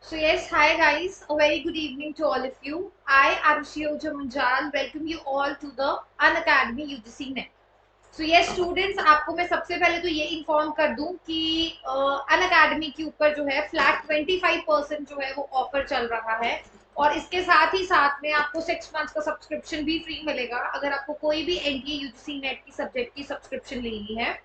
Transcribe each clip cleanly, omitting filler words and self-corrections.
So yes, hi guys, a very good evening to all of you. I am Shioja Munjal. Welcome you all to the Unacademy UGC Net. So yes students, आपको मैं सबसे पहले तो ये inform कर दूं कि Unacademy के ऊपर जो है फ्लैट 25% जो है वो ऑफर चल रहा है और इसके साथ ही साथ में आपको 6 मंथ्स का सब्सक्रिप्शन भी फ्री मिलेगा अगर आपको कोई भी एनटीए यूजीसी नेट की सब्जेक्ट की सब्सक्रिप्शन लेनी है।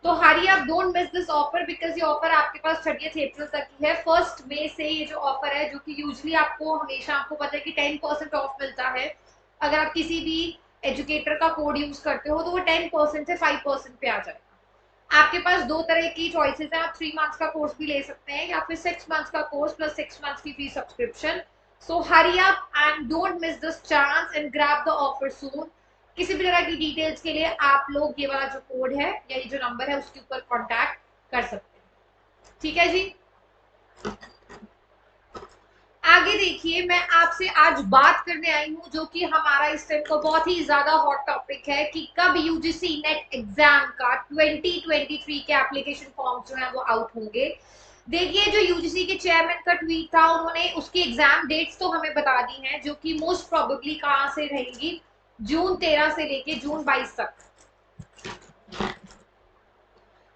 तो हरी आप don't miss this offer because ये ऑफर आपके पास 30 अप्रैल तक ही है। 1 मई से ये जो ऑफर है, जो कि यूजली आपको हमेशा आपको पता है कि 10% ऑफ मिलता है अगर आप किसी भी एजुकेटर का कोड यूज करते हो, तो वो 10% से 5% पे आ जाएगा। आपके पास दो तरह की चॉइसेस है, आप 3 मंथ्स का कोर्स भी ले सकते हैं या फिर 6 मंथ्स का कोर्स प्लस 6 मंथ्स की fee subscription. So hurry up and don't miss this chance and grab the offer soon. किसी भी तरह की डिटेल्स के लिए आप लोग ये वाला जो कोड है या ये जो नंबर है उसके ऊपर कांटेक्ट कर सकते हैं। ठीक है जी। आगे देखिए, मैं आपसे आज बात करने आई हूं जो कि हमारा इस टाइम का बहुत ही ज्यादा हॉट टॉपिक है कि कब यूजीसी नेट एग्जाम का 2023 के एप्लीकेशन फॉर्म जो है वो आउट होंगे। देखिए, जो यूजीसी के चेयरमैन का ट्वीट था, उन्होंने उसकी एग्जाम डेट्स तो हमें बता दी हैं, जो कि मोस्ट प्रोबेबली कहां से रहेंगी, जून 13 से लेके जून 22 तक।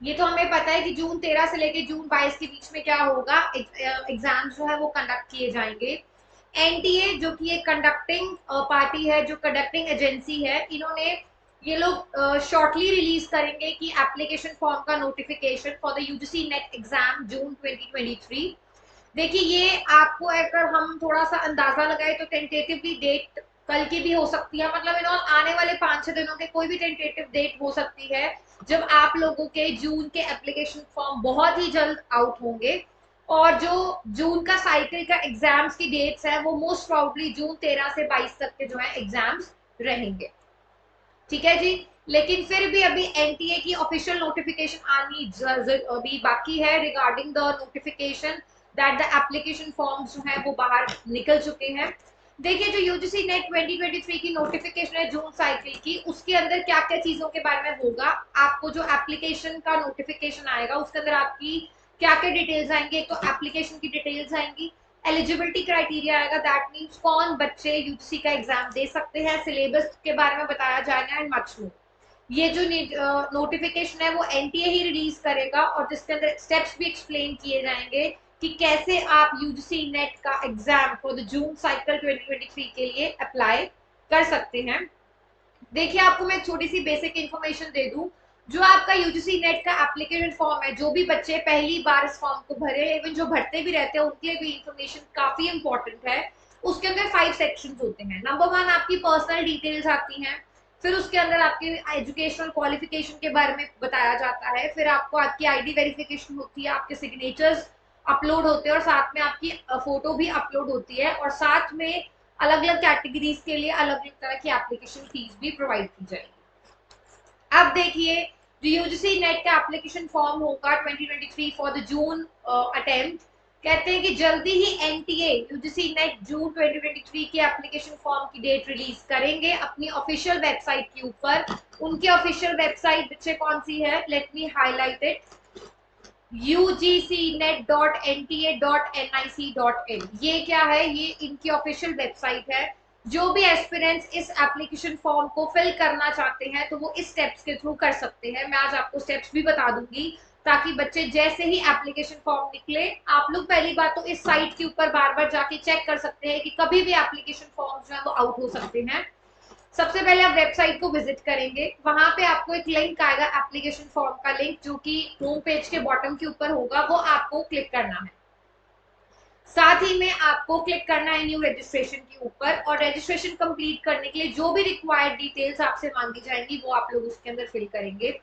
ये तो हमें पता है कि जून 13 से लेके जून 22 के बीच में क्या होगा, एग्जाम जो है वो कंडक्ट किए जाएंगे। एनटीए जो कि एक कंडक्टिंग पार्टी है, जो कंडक्टिंग एजेंसी है, इन्होंने ये लोग शॉर्टली रिलीज करेंगे कि एप्लीकेशन फॉर्म का notification for the UGC NET exam June 2023। देखिए, ये आपको अगर हम थोड़ा सा अंदाजा लगाए तो टेंटेटिवली डेट कल की भी हो सकती है, मतलब इन आने वाले 5-6 दिनों के कोई भी टेंटेटिव डेट हो सकती है जब आप लोगों के जून के एप्लीकेशन फॉर्म बहुत ही जल्द आउट होंगे। और जो जून का साइकिल का एग्जाम्स की डेट्स है वो मोस्ट प्रोबेबली जून 13 से 22 तक के जो है एग्जाम्स रहेंगे। ठीक है जी। लेकिन फिर भी अभी एनटीए की ऑफिशियल नोटिफिकेशन आनी अभी बाकी है regarding the notification that the application forms जो है वो बाहर निकल चुके हैं। देखिए, जो यूजीसी नेट 2023 की नोटिफिकेशन है जून साइकिल की, उसके अंदर क्या क्या चीजों के बारे में होगा, आपको जो एप्लीकेशन का नोटिफिकेशन आएगा उसके अंदर आपकी क्या क्या डिटेल्स आएंगे। एक तो एप्लीकेशन की डिटेल्स आएंगी, एलिजिबिलिटी क्राइटेरिया आएगा, दैट मींस कौन बच्चे यूजीसी का एग्जाम दे सकते हैं, सिलेबस के बारे में बताया जाएगा एंड मच मोर। ये जो नोटिफिकेशन है वो एनटीए ही रिलीज करेगा और जिसके अंदर स्टेप्स भी एक्सप्लेन किए जाएंगे कि कैसे आप यूजीसी नेट का exam for the June cycle 2023 के लिए अप्लाई कर सकते हैं। देखिए, आपको मैं एक छोटी सी बेसिक इन्फॉर्मेशन दे दूं। जो आपका यूजीसी नेट का एप्लीकेशन फॉर्म है, जो भी बच्चे पहली बार इस फॉर्म को भरे, इवन जो भरते भी रहते हैं उनके लिए भी इन्फॉर्मेशन काफी इंपॉर्टेंट है। उसके अंदर 5 सेक्शंस होते हैं। नंबर 1 आपकी पर्सनल डिटेल्स आती हैं, फिर उसके अंदर आपके एजुकेशनल क्वालिफिकेशन के बारे में बताया जाता है, फिर आपको आपकी आईडी वेरिफिकेशन होती है, आपके सिग्नेचर्स अपलोड होते हैं और साथ में आपकी फोटो भी अपलोड होती है और साथ में अलग अलग कैटेगरीज के लिए अलग अलग तरह की एप्लीकेशन फीस भी प्रोवाइड की जाएगी। अब देखिए, जो यूजीसी नेट का एप्लीकेशन फॉर्म होगा 2023 फॉर द जून अटेम्प्ट, कहते हैं कि जल्दी ही एनटीए यूजीसी नेट जून 2023 के एप्लीकेशन फॉर्म की डेट रिलीज करेंगे अपनी ऑफिशियल वेबसाइट के ऊपर। उनकी ऑफिशियल वेबसाइट बच्चे कौन सी है, let me highlight it, ugcnet.nta.nic.in। ये क्या है, ये इनकी ऑफिशियल वेबसाइट है। जो भी एस्पिरेंट्स इस एप्लीकेशन फॉर्म को फिल करना चाहते हैं तो वो इस स्टेप्स के थ्रू कर सकते हैं। मैं आज आपको स्टेप्स भी बता दूंगी ताकि बच्चे जैसे ही एप्लीकेशन फॉर्म निकले, आप लोग पहली बात तो इस साइट के ऊपर बार बार जाके चेक कर सकते हैं कि कभी भी एप्लीकेशन फॉर्म जो है वो आउट हो सकते हैं। सबसे पहले आप वेबसाइट को विजिट करेंगे, वहां पे आपको एक लिंक आएगा एप्लीकेशन फॉर्म का लिंक, जो कि होम पेज के बॉटम के ऊपर होगा, वो आपको क्लिक करना है। साथ ही में आपको क्लिक करना है न्यू रजिस्ट्रेशन के ऊपर और रजिस्ट्रेशन कंप्लीट करने के लिए जो भी रिक्वायर्ड डिटेल्स आपसे मांगी जाएंगी वो आप लोग उसके अंदर फिल करेंगे।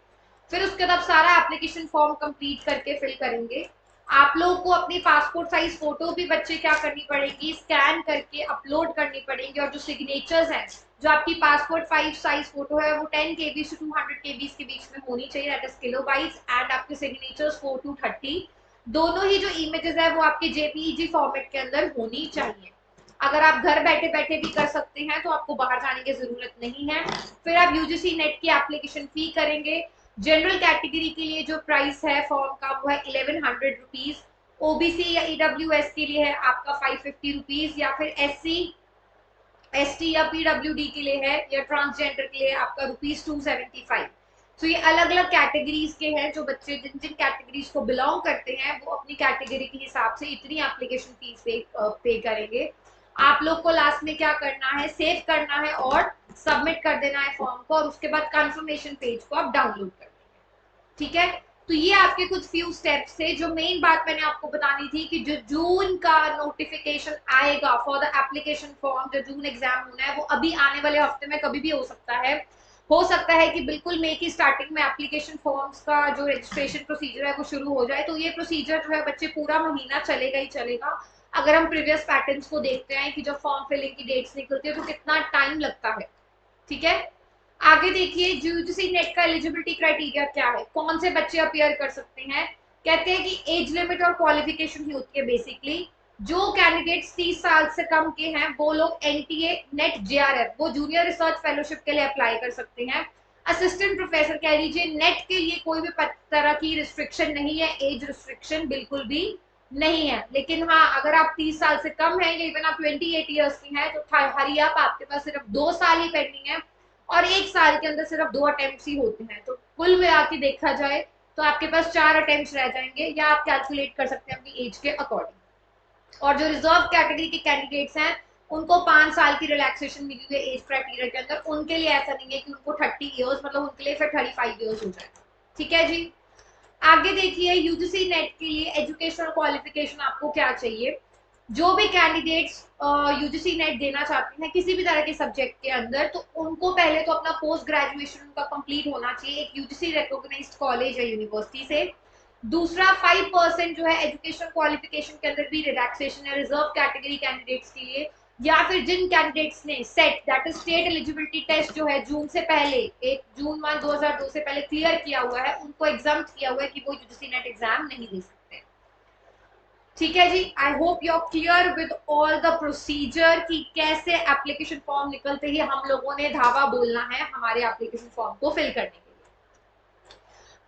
फिर उसके बाद सारा एप्लीकेशन फॉर्म कंप्लीट करके फिल करेंगे। आप लोग को अपनी पासपोर्ट साइज फोटो भी बच्चे क्या करनी पड़ेगी, स्कैन करके अपलोड करनी पड़ेगी। और जो सिग्नेचर्स हैं, जो आपकी पासपोर्ट 5 साइज फोटो है वो 10 KB से 200 KB के बीच में होनी चाहिए, दैट इज किलोबाइट्स, एंड आपके सिग्नेचर्स 4 to 30। दोनों ही जो इमेजेस है वो आपके जेपीईजी फॉर्मेट के अंदर होनी चाहिए। अगर आप घर बैठे बैठे भी कर सकते हैं तो आपको बाहर जाने की जरूरत नहीं है। फिर आप यूजीसी नेट की एप्लीकेशन फी करेंगे। जनरल कैटेगरी के लिए जो प्राइस है फॉर्म का वो है 1100 रुपीज। ओबीसी या ईडब्ल्यूएस के लिए है आपका 550 रुपीज, या फिर एससी एसटी या पीडब्ल्यूडी के लिए है, या ट्रांसजेंडर के लिए आपका ₹275। तो ये अलग अलग कैटेगरीज के हैं, जो बच्चे जिन जिन कैटेगरीज को बिलोंग करते हैं वो अपनी कैटेगरी के हिसाब से इतनी एप्लीकेशन फीस पे करेंगे। आप लोग को लास्ट में क्या करना है, सेव करना है और सबमिट कर देना है फॉर्म को, और उसके बाद कंफर्मेशन पेज को आप डाउनलोड कर देंगे। ठीक है, तो ये आपके कुछ फ्यू स्टेप्स थे। जो मेन बात मैंने आपको बतानी थी कि जो जून का नोटिफिकेशन आएगा फॉर द एप्लीकेशन फॉर्म, जो जून एग्जाम होना है वो अभी आने वाले हफ्ते में कभी भी हो सकता है। हो सकता है कि बिल्कुल मई की स्टार्टिंग में एप्लीकेशन फॉर्म्स का जो रजिस्ट्रेशन प्रोसीजर है वो शुरू हो जाए। तो ये प्रोसीजर जो है बच्चे पूरा महीना चलेगा ही चलेगा। अगर हम प्रीवियस पैटर्न्स को देखते हैं कि जब फॉर्म फिलिंग की डेट्स निकलती है तो कितना टाइम लगता है। ठीक है, आगे देखिए यूजीसी नेट का एलिजिबिलिटी क्राइटेरिया क्या है, कौन से बच्चे अपियर कर सकते हैं। कहते हैं कि एज लिमिट और क्वालिफिकेशन ही होती है बेसिकली। जो कैंडिडेट्स 30 साल से कम के हैं वो लोग एनटीए नेट जेआरएफ वो जूनियर रिसर्च फेलोशिप के लिए अप्लाई कर सकते हैं। असिस्टेंट प्रोफेसर कह लीजिए, नेट के लिए कोई भी तरह की रिस्ट्रिक्शन नहीं है, एज रिस्ट्रिक्शन बिल्कुल भी नहीं है। लेकिन हाँ, अगर आप 30 साल से कम हैं या इवन आप 28 ईयर्स की हैं तो हरी आप, आपके पास सिर्फ 2 साल ही पेंडिंग है और 1 साल के अंदर सिर्फ 2 अटेम्प्ट ही होते हैं। तो कुल मिला के देखा जाए तो आपके पास 4 अटेम्प्ट रह जाएंगे, या आप कैलकुलेट कर सकते हैं अपनी एज के अकॉर्डिंग। और जो रिजर्व कैटेगरी के कैंडिडेट्स हैं उनको 5 साल की रिलैक्सेशन मिली हुई है एज क्राइटेरिया के अंदर। उनके लिए ऐसा नहीं है कि उनको 30 ईयर्स, मतलब उनके लिए फिर 35 ईयर्स हो जाएगा। ठीक है जी, आगे देखिए यूजीसी नेट के लिए एजुकेशनल क्वालिफिकेशन आपको क्या चाहिए। जो भी कैंडिडेट्स यूजीसी नेट देना चाहते हैं किसी भी तरह के सब्जेक्ट के अंदर, तो उनको पहले तो अपना पोस्ट ग्रेजुएशन उनका कंप्लीट होना चाहिए एक यूजीसी रिकॉग्नाइज्ड कॉलेज या यूनिवर्सिटी से। दूसरा 5% जो है एजुकेशन क्वालिफिकेशन के अंदर भी रिलैक्सेशन है रिजर्व कैटेगरी कैंडिडेट्स के लिए, या फिर जिन कैंडिडेट्स ने SET that is state eligibility test जो है जून से पहले 1 जून 2002 से पहले क्लियर किया हुआ है, उनको एग्जाम किया हुआ है कि वो यूजीसी नेट एग्जाम नहीं दे सकते। ठीक है जी, I hope you are clear with all the procedure कि कैसे एप्लीकेशन फॉर्म निकलते ही हम लोगों ने धावा बोलना है हमारे एप्लीकेशन फॉर्म को फिल करने के लिए।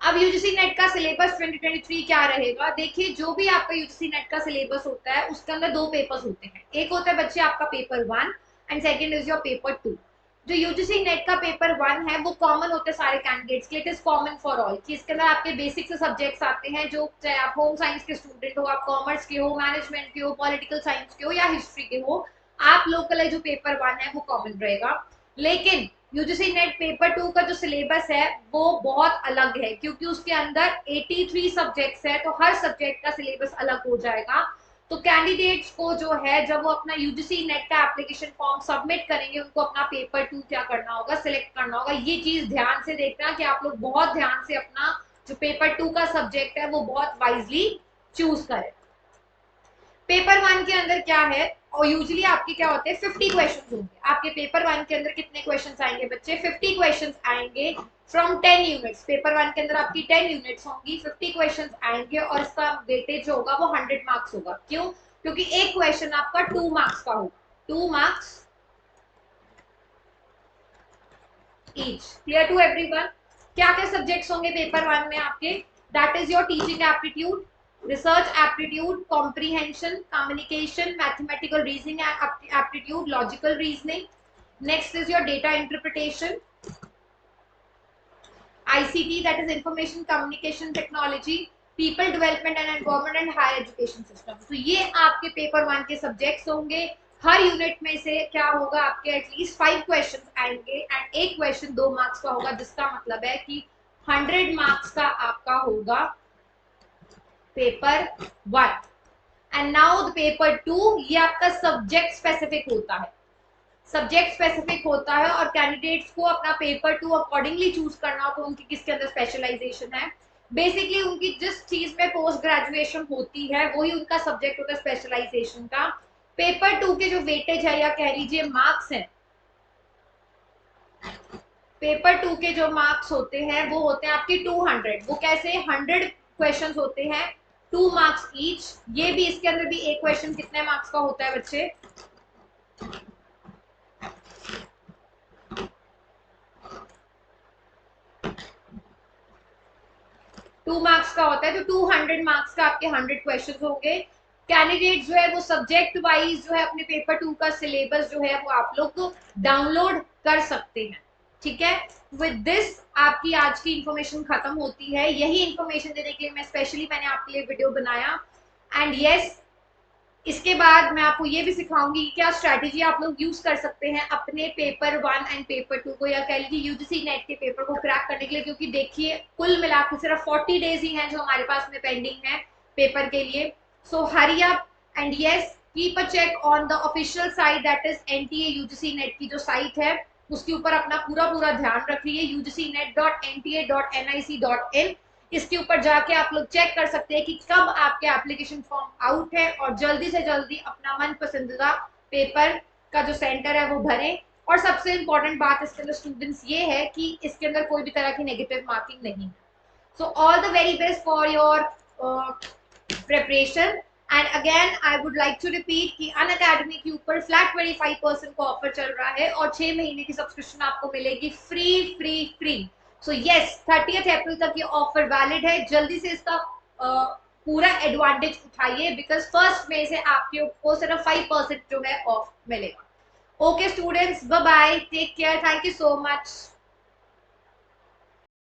अब यूजीसी नेट का सिलेबस 2023 क्या रहेगा, देखिए जो भी आपका यूजीसी नेट का सिलेबस होता है उसके अंदर 2 पेपर्स होते हैं। एक होता है बच्चे आपका paper 1 and second is your paper 2। जो यूजीसी नेट का पेपर 1 है वो कॉमन होते हैं सारे कैंडिडेट्स के लिए, it is common for all, कि इसके अंदर आपके बेसिक से सब्जेक्ट्स आते हैं, जो चाहे आप होम साइंस के स्टूडेंट हो, आप कॉमर्स के हो, मैनेजमेंट के हो, पॉलिटिकल साइंस के हो या हिस्ट्री के हो, आप लोग के लिए जो पेपर 1 है वो कॉमन रहेगा। लेकिन यूजीसी नेट पेपर 2 का जो सिलेबस है वो बहुत अलग है, क्योंकि उसके अंदर 83 सब्जेक्ट्स है, तो हर सब्जेक्ट का सिलेबस अलग हो जाएगा। तो कैंडिडेट्स को जो है जब वो अपना यूजीसी नेट का एप्लीकेशन फॉर्म सबमिट करेंगे उनको अपना पेपर 2 क्या करना होगा, सिलेक्ट करना होगा। ये चीज ध्यान से देखना कि आप लोग बहुत ध्यान से अपना जो पेपर 2 का सब्जेक्ट है वो बहुत वाइजली चूज करें। पेपर 1 के अंदर क्या है, और यूजुअली आपके क्या होते हैं 50 क्वेश्चंस होंगे। आपके पेपर 1 के अंदर कितने क्वेश्चंस आएंगे बच्चे, 50 क्वेश्चंस आएंगे फ्रॉम 10 यूनिट्स। पेपर 1 के अंदर आपकी 10 यूनिट्स होंगी, 50 क्वेश्चंस आएंगे और इसका वेटेज जो होगा वो 100 मार्क्स होगा। क्यों, क्योंकि एक क्वेश्चन आपका 2 मार्क्स का होगा, 2 marks each. Clear to everyone. क्या क्या सब्जेक्ट्स होंगे पेपर 1 में आपके, that is your teaching aptitude, research aptitude, comprehension, communication, mathematical reasoning aptitude, logical reasoning. Next is your data interpretation, ICT, that is information communication technology, people development and environment and higher education system. तो ये आपके paper 1 के subjects होंगे। हर unit में से क्या होगा, आपके एटलीस्ट 5 क्वेश्चंस आएंगे एंड एक क्वेश्चन 2 मार्क्स का होगा, जिसका मतलब है कि 100 मार्क्स का आपका होगा paper 1। And now the paper 2, ये आपका सब्जेक्ट स्पेसिफिक होता है, सब्जेक्ट स्पेसिफिक होता है और कैंडिडेट्स को अपना पेपर 2 अकॉर्डिंगली चूज करना हो तो उनकी किसके अंदर स्पेशलाइजेशन है। बेसिकली उनकी जिस चीज में पोस्ट ग्रेजुएशन होती है वही उनका सब्जेक्ट होता है स्पेशलाइजेशन का। पेपर 2 के जो वेटेज है या कह लीजिए मार्क्स हैं, पेपर 2 के जो मार्क्स होते हैं वो होते हैं आपके 200। वो कैसे, 100 क्वेश्चंस होते हैं, 2 मार्क्स ईच। ये भी इसके अंदर भी एक क्वेश्चन कितने मार्क्स का होता है बच्चे, 2 मार्क्स का होता है, तो 200 मार्क्स का आपके 100 क्वेश्चन होंगे। कैंडिडेट जो है वो सब्जेक्ट वाइज जो है अपने पेपर 2 का सिलेबस जो है वो आप लोग डाउनलोड कर सकते हैं। ठीक है, विद दिस आपकी आज की इंफॉर्मेशन खत्म होती है। यही इंफॉर्मेशन देने के लिए मैं स्पेशली मैंने आपके लिए वीडियो बनाया। एंड यस, इसके बाद मैं आपको ये भी सिखाऊंगी कि क्या स्ट्रैटेजी आप लोग यूज कर सकते हैं अपने पेपर 1 एंड पेपर 2 को, या कह लीजिए यूजीसी नेट के पेपर को क्रैक करने के लिए। क्योंकि देखिए कुल मिलाकर सिर्फ 40 डेज ही हैं जो हमारे पास में पेंडिंग है पेपर के लिए। So hurry up and yes, keep a check on the official site, that is NTA UGC NET की जो साइट है उसके ऊपर अपना पूरा पूरा ध्यान रखिए, ugcnet.nta.nic.in। इसके ऊपर जाके आप लोग चेक कर सकते हैं कि कब आपके एप्लीकेशन फॉर्म आउट है, और जल्दी से जल्दी अपना मन पसंदीदा पेपर का जो सेंटर है वो भरें। और सबसे इंपॉर्टेंट बात इसके अंदर स्टूडेंट्स ये है कि इसके अंदर कोई भी तरह की नेगेटिव मार्किंग नहीं है। So all the very best for your preparation. And again I would like to repeat कि अनअकैडमी के ऊपर फ्लैट 25% का ऑफर चल रहा है और 6 महीने की सब्सक्रिप्शन आपको मिलेगी free free free. So yes, 30 अप्रैल तक ये ऑफर वैलिड है। जल्दी से इसका पूरा एडवांटेज उठाइए, बिकॉज 1 मई से आपको सिर्फ 5% जो है ऑफ मिलेगा। Okay students, bye bye, take care, thank you so much.